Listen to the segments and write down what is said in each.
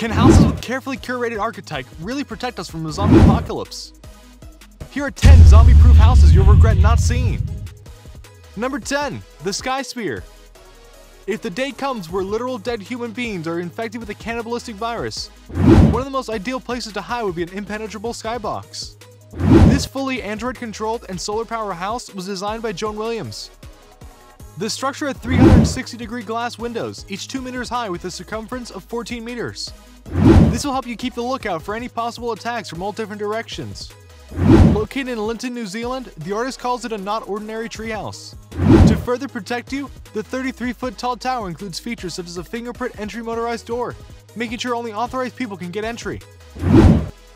Can houses with carefully curated architect really protect us from the zombie apocalypse? Here are 10 zombie-proof houses you'll regret not seeing. Number 10. The Sky Sphere. If the day comes where literal dead human beings are infected with a cannibalistic virus, one of the most ideal places to hide would be an impenetrable skybox. This fully Android-controlled and solar-powered house was designed by Joan Williams. The structure had 360-degree glass windows, each 2 meters high with a circumference of 14 meters. This will help you keep the lookout for any possible attacks from all different directions. Located in Linton, New Zealand, the artist calls it a not ordinary treehouse. To further protect you, the 33-foot tall tower includes features such as a fingerprint entry motorized door, making sure only authorized people can get entry.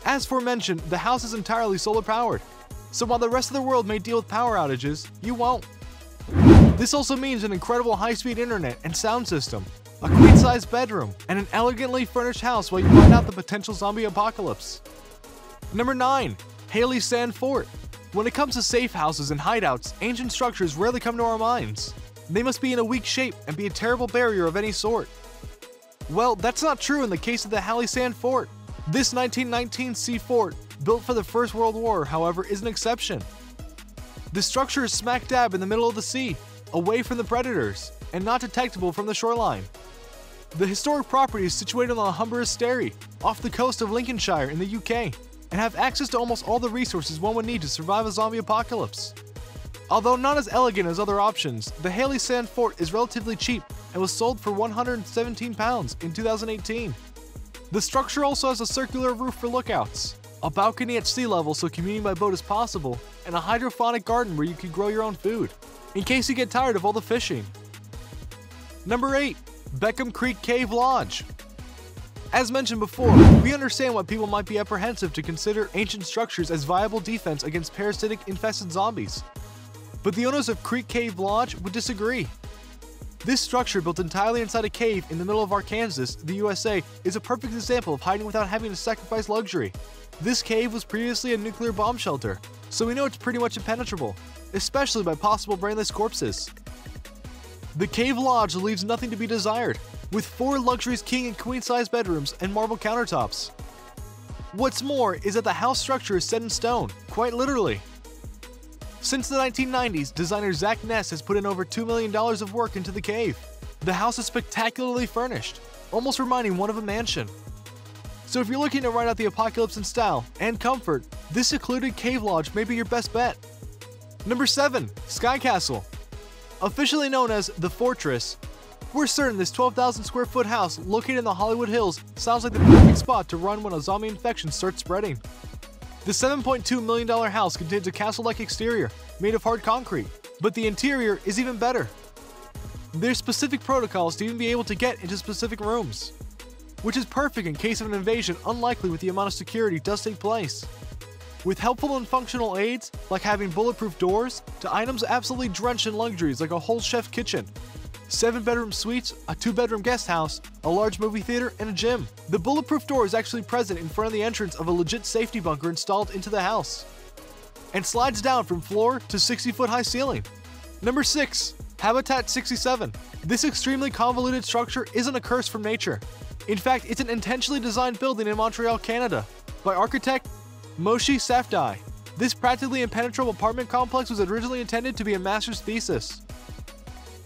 As aforementioned, the house is entirely solar powered, so while the rest of the world may deal with power outages, you won't. This also means an incredible high-speed internet and sound system, a queen-sized bedroom, and an elegantly furnished house while you ride out the potential zombie apocalypse. Number 9. Haley Sand Fort. When it comes to safe houses and hideouts, ancient structures rarely come to our minds. They must be in a weak shape and be a terrible barrier of any sort. Well, that's not true in the case of the Haley Sand Fort. This 1919 sea fort, built for the First World War, however, is an exception. The structure is smack dab in the middle of the sea, away from the predators, and not detectable from the shoreline. The historic property is situated on the Humber Estuary, off the coast of Lincolnshire in the UK, and have access to almost all the resources one would need to survive a zombie apocalypse. Although not as elegant as other options, the Haley Sand Fort is relatively cheap and was sold for £117 in 2018. The structure also has a circular roof for lookouts, a balcony at sea level so commuting by boat is possible, and a hydroponic garden where you can grow your own food, in case you get tired of all the fishing. Number 8. Beckham Creek Cave Lodge. As mentioned before, we understand why people might be apprehensive to consider ancient structures as viable defense against parasitic infested zombies. But the owners of Creek Cave Lodge would disagree. This structure, built entirely inside a cave in the middle of Arkansas, the USA, is a perfect example of hiding without having to sacrifice luxury. This cave was previously a nuclear bomb shelter, so we know it's pretty much impenetrable, especially by possible brainless corpses. The Cave Lodge leaves nothing to be desired, with 4 luxurious king and queen-size bedrooms and marble countertops. What's more is that the house structure is set in stone, quite literally. Since the 1990s, designer Zach Ness has put in over $2 million of work into the cave. The house is spectacularly furnished, almost reminding one of a mansion. So if you're looking to ride out the apocalypse in style and comfort, this secluded cave lodge may be your best bet. Number 7. Sky Castle. Officially known as The Fortress, we're certain this 12,000 square foot house located in the Hollywood Hills sounds like the perfect spot to run when a zombie infection starts spreading. The $7.2 million house contains a castle-like exterior made of hard concrete, but the interior is even better. There's specific protocols to even be able to get into specific rooms, which is perfect in case of an invasion unlikely with the amount of security does take place. With helpful and functional aids like having bulletproof doors to items absolutely drenched in luxuries like a whole chef's kitchen, 7-bedroom suites, a 2-bedroom guest house, a large movie theater, and a gym. The bulletproof door is actually present in front of the entrance of a legit safety bunker installed into the house, and slides down from floor to 60-foot high ceiling. Number 6. Habitat 67. This extremely convoluted structure isn't a curse from nature. In fact, it's an intentionally designed building in Montreal, Canada, by architect Moshe Safdie. This practically impenetrable apartment complex was originally intended to be a master's thesis.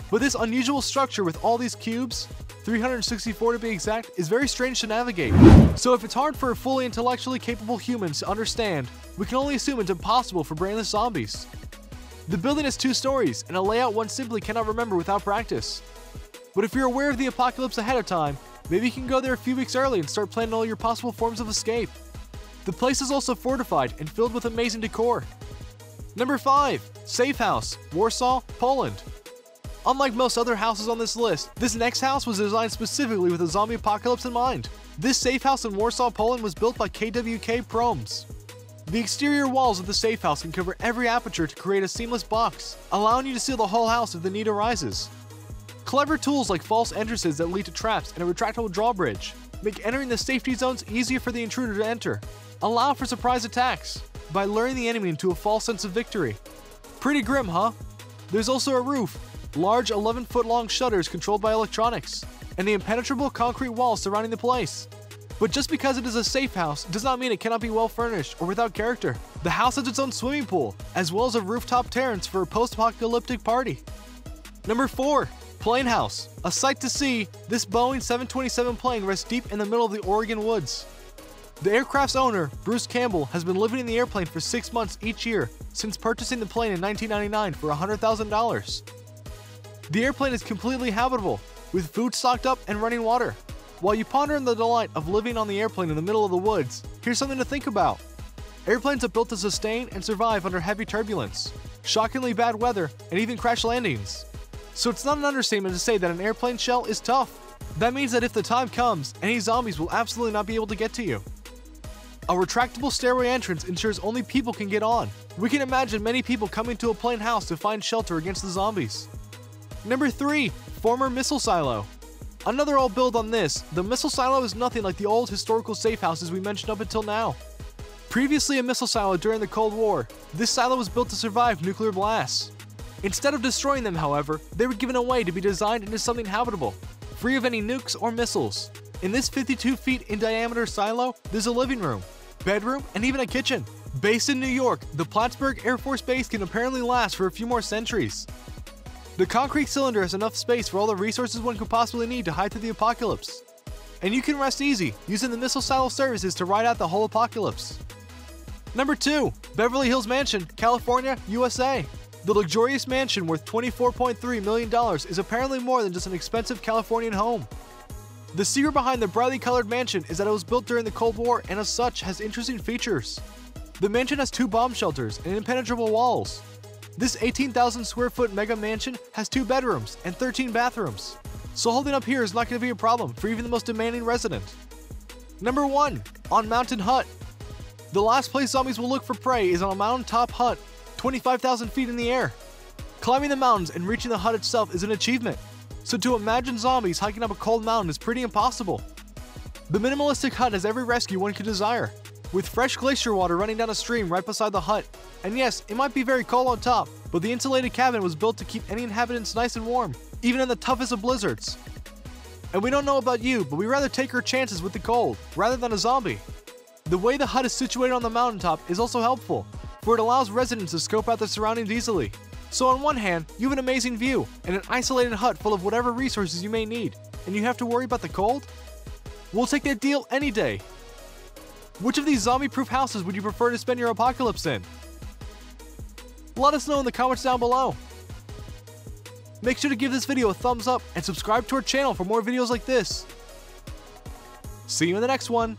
But this unusual structure with all these cubes, 364 to be exact, is very strange to navigate. So if it's hard for fully intellectually capable humans to understand, we can only assume it's impossible for brainless zombies. The building has 2 stories, and a layout one simply cannot remember without practice. But if you're aware of the apocalypse ahead of time, maybe you can go there a few weeks early and start planning all your possible forms of escape. The place is also fortified and filled with amazing decor. Number 5. Safe House, Warsaw, Poland. Unlike most other houses on this list, this next house was designed specifically with a zombie apocalypse in mind. This safe house in Warsaw, Poland was built by KWK Promes. The exterior walls of the safe house can cover every aperture to create a seamless box, allowing you to seal the whole house if the need arises. Clever tools like false entrances that lead to traps and a retractable drawbridge make entering the safety zones easier for the intruder to enter. Allow for surprise attacks by luring the enemy into a false sense of victory. Pretty grim, huh? There's also a roof, large 11-foot long shutters controlled by electronics, and the impenetrable concrete walls surrounding the place. But just because it is a safe house does not mean it cannot be well furnished or without character. The house has its own swimming pool, as well as a rooftop terrace for a post-apocalyptic party. Number 4. Plane House. A sight to see, this Boeing 727 plane rests deep in the middle of the Oregon woods. The aircraft's owner, Bruce Campbell, has been living in the airplane for 6 months each year since purchasing the plane in 1999 for $100,000. The airplane is completely habitable, with food stocked up and running water. While you ponder on the delight of living on the airplane in the middle of the woods, here's something to think about. Airplanes are built to sustain and survive under heavy turbulence, shockingly bad weather, and even crash landings. So it's not an understatement to say that an airplane shell is tough. That means that if the time comes, any zombies will absolutely not be able to get to you. A retractable stairway entrance ensures only people can get on. We can imagine many people coming to a plane house to find shelter against the zombies. Number 3. Former missile silo. Another old build on this, the missile silo is nothing like the old historical safe houses we mentioned up until now. Previously a missile silo during the Cold War, this silo was built to survive nuclear blasts. Instead of destroying them, however, they were given away to be designed into something habitable, free of any nukes or missiles. In this 52 feet in diameter silo, there's a living room, bedroom, and even a kitchen. Based in New York, the Plattsburgh Air Force Base can apparently last for a few more centuries. The concrete cylinder has enough space for all the resources one could possibly need to hide through the apocalypse. And you can rest easy, using the missile silo services to ride out the whole apocalypse. Number 2. Beverly Hills Mansion, California, USA. The luxurious mansion worth $24.3 million is apparently more than just an expensive Californian home. The secret behind the brightly colored mansion is that it was built during the Cold War and as such has interesting features. The mansion has 2 bomb shelters and impenetrable walls. This 18,000 square foot mega mansion has 2 bedrooms and 13 bathrooms, so holding up here is not going to be a problem for even the most demanding resident. Number 1. On Mountain Hut. The last place zombies will look for prey is on a mountaintop hut, 25,000 feet in the air. Climbing the mountains and reaching the hut itself is an achievement, so to imagine zombies hiking up a cold mountain is pretty impossible. The minimalistic hut has every rescue one could desire, with fresh glacier water running down a stream right beside the hut. And yes, it might be very cold on top, but the insulated cabin was built to keep any inhabitants nice and warm, even in the toughest of blizzards. And we don't know about you, but we rather take our chances with the cold, rather than a zombie. The way the hut is situated on the mountaintop is also helpful, for it allows residents to scope out the surroundings easily. So on one hand, you have an amazing view, and an isolated hut full of whatever resources you may need, and you have to worry about the cold? We'll take that deal any day. Which of these zombie-proof houses would you prefer to spend your apocalypse in? Let us know in the comments down below. Make sure to give this video a thumbs up and subscribe to our channel for more videos like this. See you in the next one.